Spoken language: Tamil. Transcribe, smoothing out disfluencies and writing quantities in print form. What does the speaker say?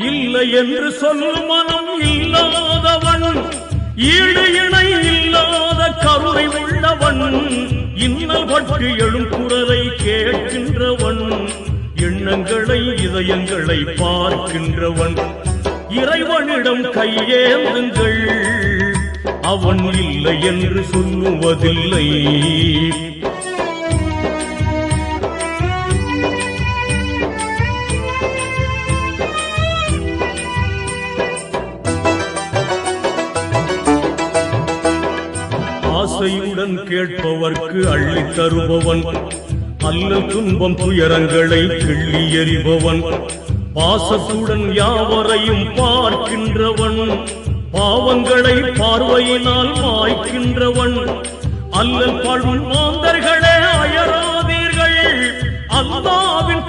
இல்லை என்று சொல்லும் மனம் இல்லாதவன், ஈடு இணை இல்லாத கருணை உள்ளவன், இன்னல் பட்டு எழும் குரலை கேட்கின்றவன், எண்ணங்களை இதயங்களை பார்க்கின்றவன். இறைவனிடம் கையேந்துங்கள், அவன் இல்லை என்று சொல்லுவதில்லை. ஆசையுடன் கேட்பவர்க்கு அள்ளி தருபவன், அல்லல் துன்பம் துயரங்களை கிள்ளி எறிபவன், பாசத்துடன் யாவரையும் பார்க்கின்றவன், பாவங்களை பார்வையினால் மாய்க்கின்றவன், அல்லல் பாழும் மாந்தர்களே அயராதீர்கள், அல்லாஹ்வின்